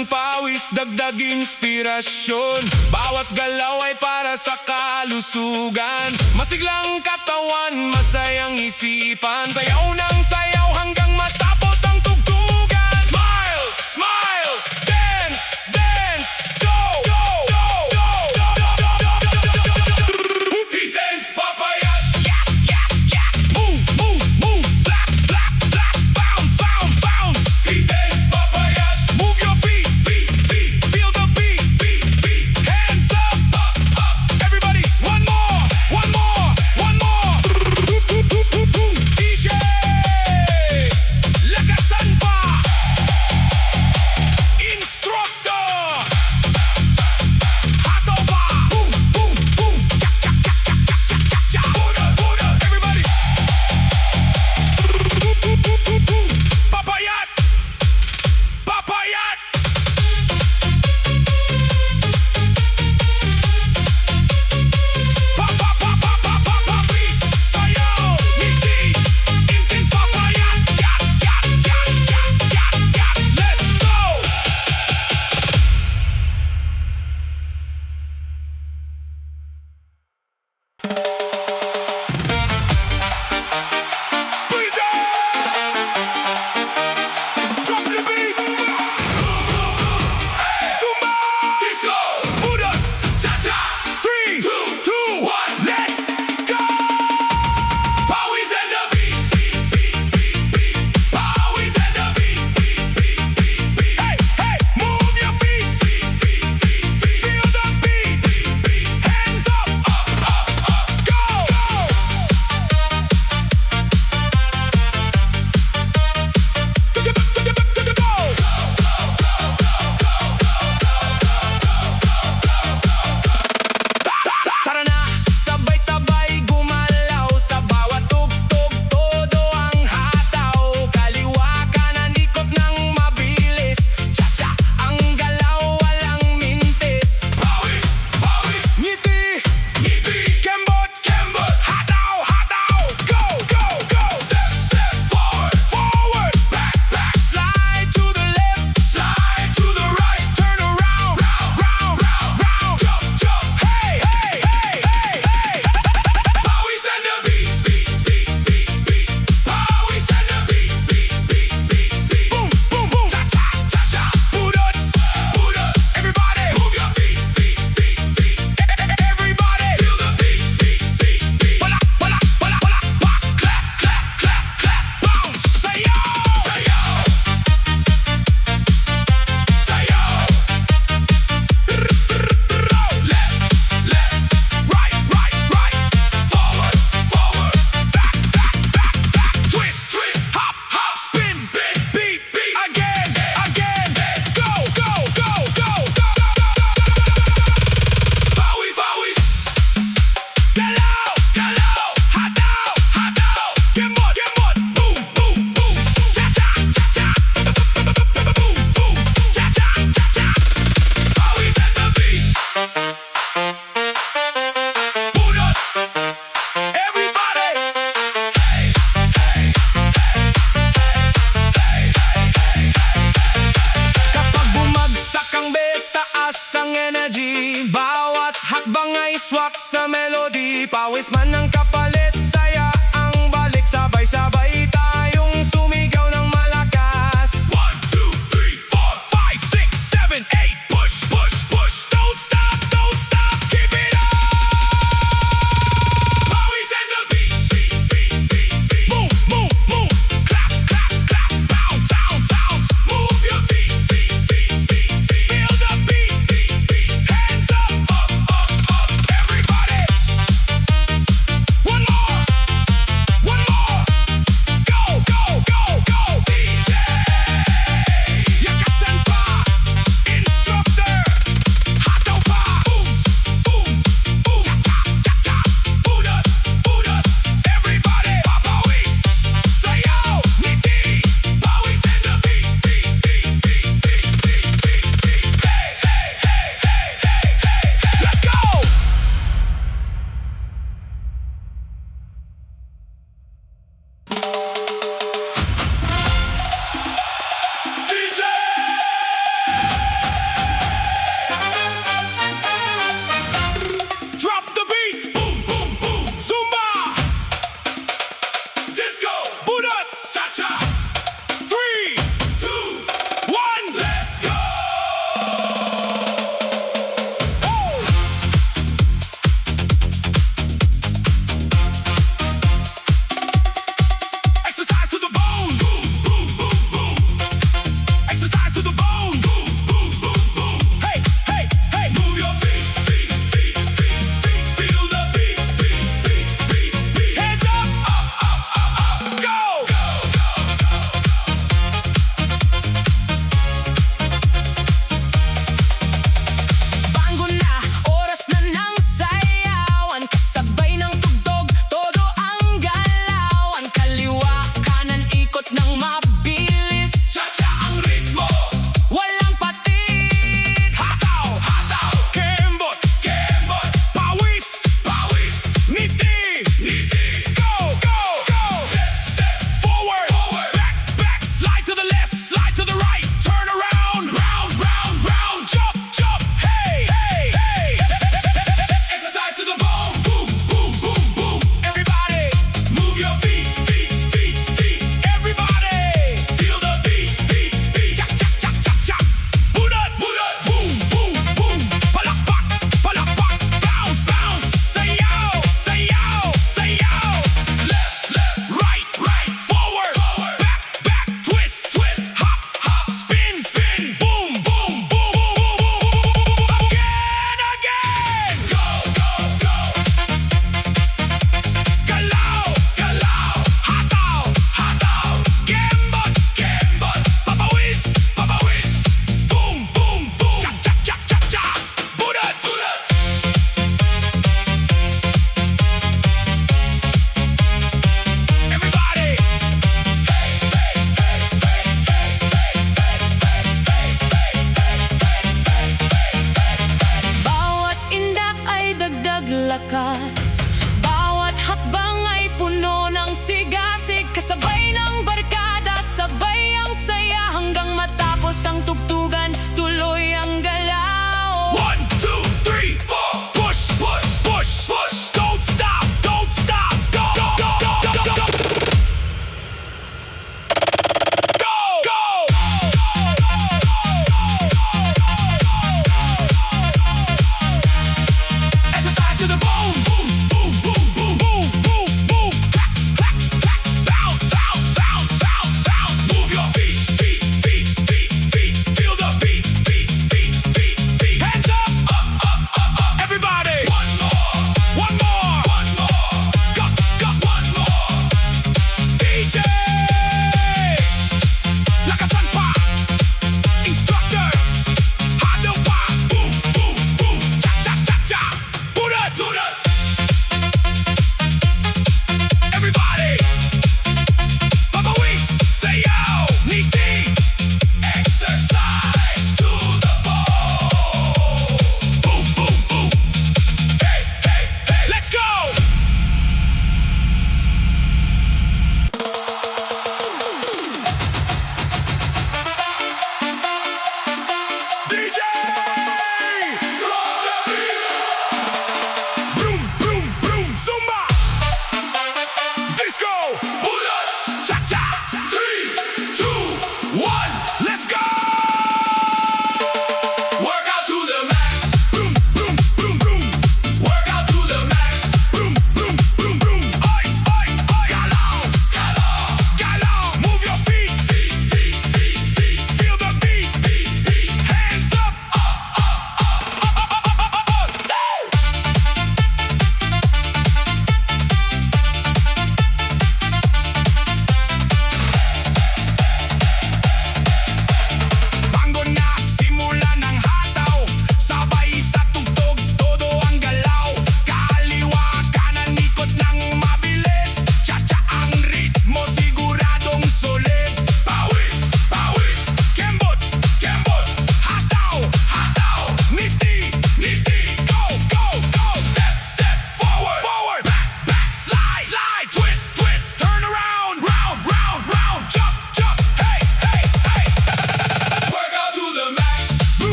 ng pawis, dagdag inspirasyon. Bawat galaw ay para sa kalusugan. Masiglang katawan, masayang isipan. Sayaw ng sayaw hanggang matapos ang tugtugan. Smile, smile, dance, dance, go, go, go, go, go, go, go, go, go, go. He dance papayat. Yeah, yeah, yeah. Move, move, move. Black, black, black. Bounce, bounce, bounce. He dance papayat. Move your feet, feet, feet. Feel the beat, beat, beat. Hands up, up, up. Everybody, one more, one more, one more. DJ.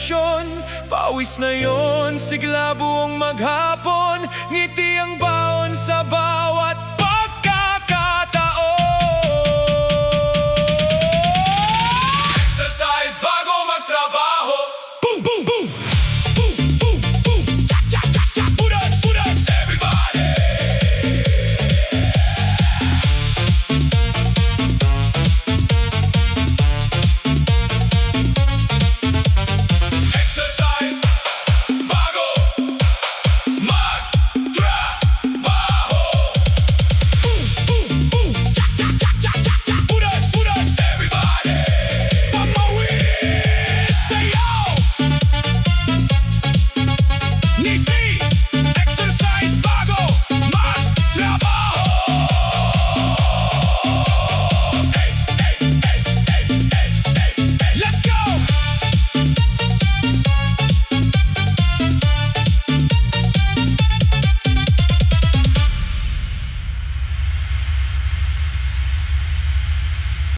inspirasyon. Pawis na yon, sigla buong maghapon. Ngiti ang baon sa bawat pagkakataon. Exercise bago magtrabaho. Boom, boom, boom. Boom, boom, boom. Cha, cha, cha, cha. Pudas, pudas. Everybody. Exercise bago magtrabaho. Boom, boom, boom. Cha, cha, cha, cha, cha, cha. Pudas, pudas. Everybody. Papawis. Sayaw. Ngiti. Exercise bago magtrabaho. Hey, hey, hey, hey, hey, hey, hey. Let's go.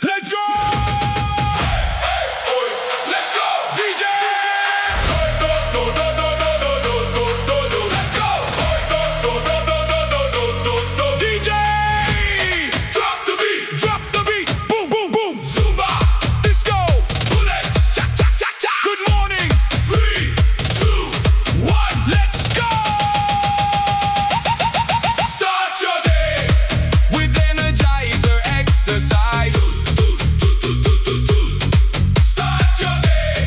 Let's go! Let's go! DJ! Let's go! DJ! Drop the beat! Drop the beat! Boom, boom, boom! Zumba Disco Dance Cha, cha, cha, cha! Good morning! 3, 2, 1, let's go! Start your day with Energizer exercise. Start your day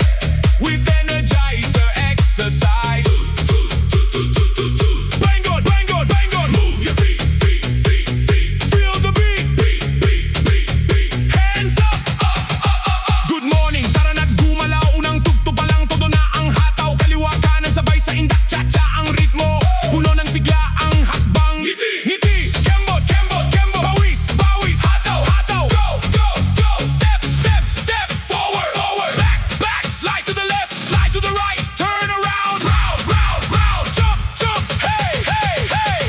with Energizer exercise. Bang on, bang on, bang on. Move your feet, feet, feet, feet. Feel the beat, beat, beat, beat, beat. Hands up, up, up, up, up. Good morning, tara na't gumalaw. Unang tugtog pa lang, todo na ang hataw. Kaliwa kanan, sabay sa indak, cha-cha ang ritmo. Puno ng sigla ang hakbang. Ngiti, ngiti, kembot, kembot, kembot. Bawis, bawis, hataw, hataw. Go, go, go. Step, step, step. Forward, forward. Back, back. Slide to the left, slide to the right. Turn around, round, round, round. Jump, jump. Hey, hey, hey.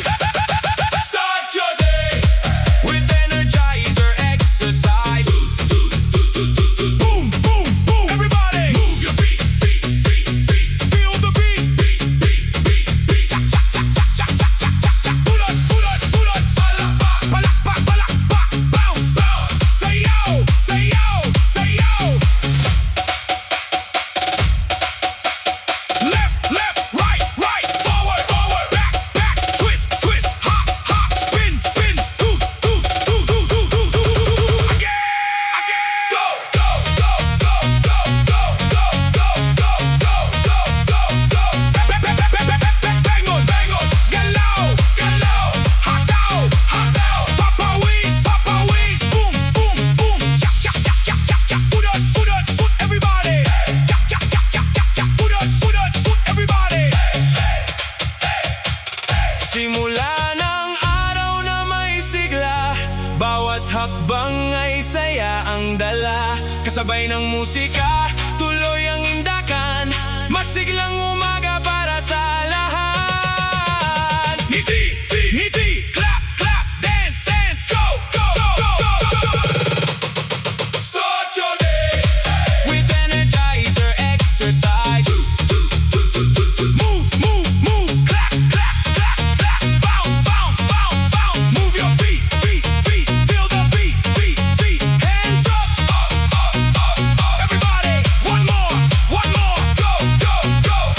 Start your day with Energizer exercise. Boom, boom, boom. Everybody, move your feet, feet, feet, feet. Feel the beat, beat, beat, beat, beat. Cha, cha, cha, cha, cha, cha, cha, cha, cha. Pulat, pulat, pulat. Palakpak, palakpak, palakpak. Bounce, bounce. Sayaw, sayaw, sayaw. Left, left, right, right. Forward, forward. Back, back. Twist, twist. Hop, hop. Spin, spin. Do, do, do, do, do, do, do, do. Again, again. Go, go, go, go, go, go, go, go, go, go, go, go, go. Bang, bang, bang, bang, bang, bang, bang on, bang on. Galaw, galaw. Hataw, hataw. Papawis, papawis. Boom, boom, boom. Chak, chak, chak, chak, chak, chak. Pudat, pudat, put everybody. Chak, chak, chak, chak, chak, chak. Pudat, pudat, put everybody. Simula ng araw na may sigla, bawat hakbang ay saya ang dala. Kasabay ng musika, tuloy ang indakan. Masiglang umaga para sa lahat. Ngiti, ngiti, clap, clap, dance, dance. Go, go, go, go, go. Start your day with Energizer exercise. Move, move, move. Clap, clap, clap, clap. Bounce, bounce, bounce, bounce. Move your feet, feet, feet. Feel the beat, beat, beat. Hands up, up, up, up, up. Everybody, one more, one more. Go, go, go.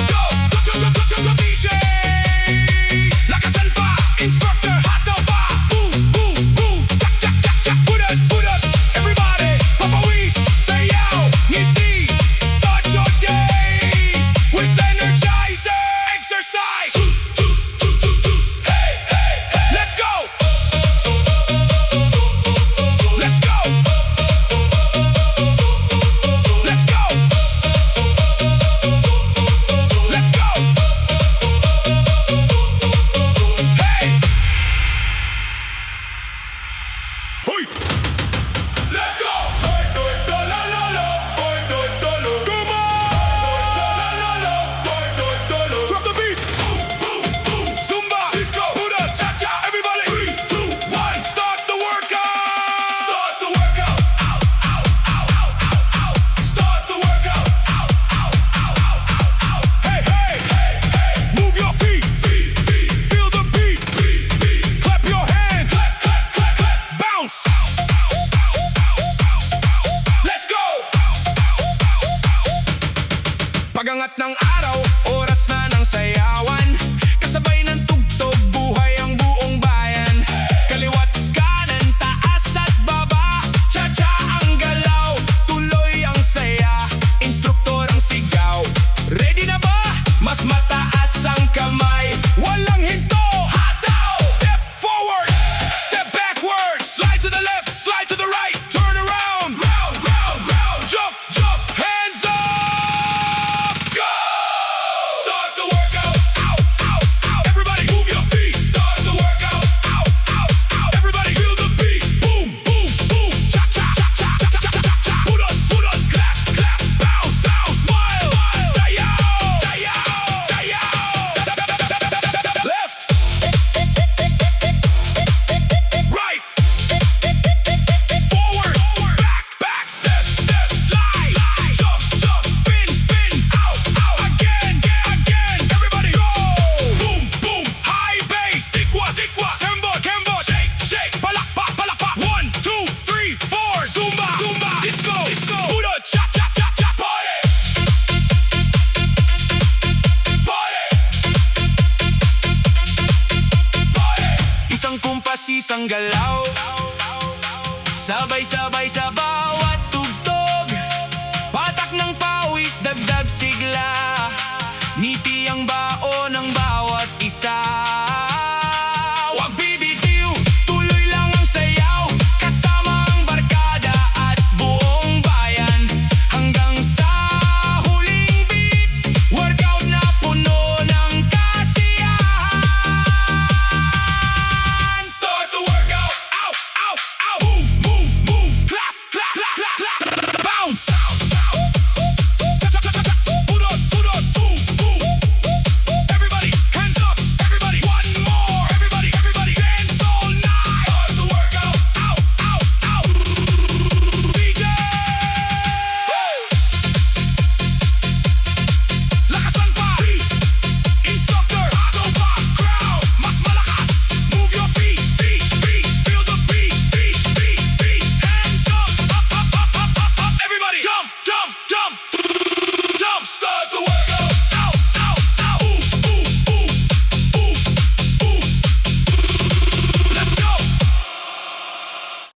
araw, oras na ng sayawan. Kasabay ng tugtog, buhay ang buong bayan. Kaliwat kanan, taas at baba, cha-cha ang galaw, tuloy ang saya, instruktor ang sigaw. Ready na ba? Mas mataas ang kamay, walang hinto, hataw! Step forward, step backward, slide to the left, slide to the right, turn around, round, round, round, jump, jump, hands up, go! Start the workout, out, out, out. Everybody move your feet. Start the workout, out, out, out. Everybody feel the beat. Boom, boom, boom. Cha cha cha cha cha cha cha cha. Put on, clap, clap, bounce, bounce, smile. Sayaw, sayaw, sayaw. Left, right, forward, back, back, step, step, slide, jump, jump, spin, spin, out, out, again, again. Everybody go! Boom, boom, high bass, sikwa, sikwa, sembo, kembo, shake, shake, palakpa, palakpa. 1, 2, 3, 4, Zumba, Zumba, Disco, Disco, Buddha, cha, cha, cha, cha, party! Party! Party! Isang kumpas, isang galaw, sabay, sabay, sabay.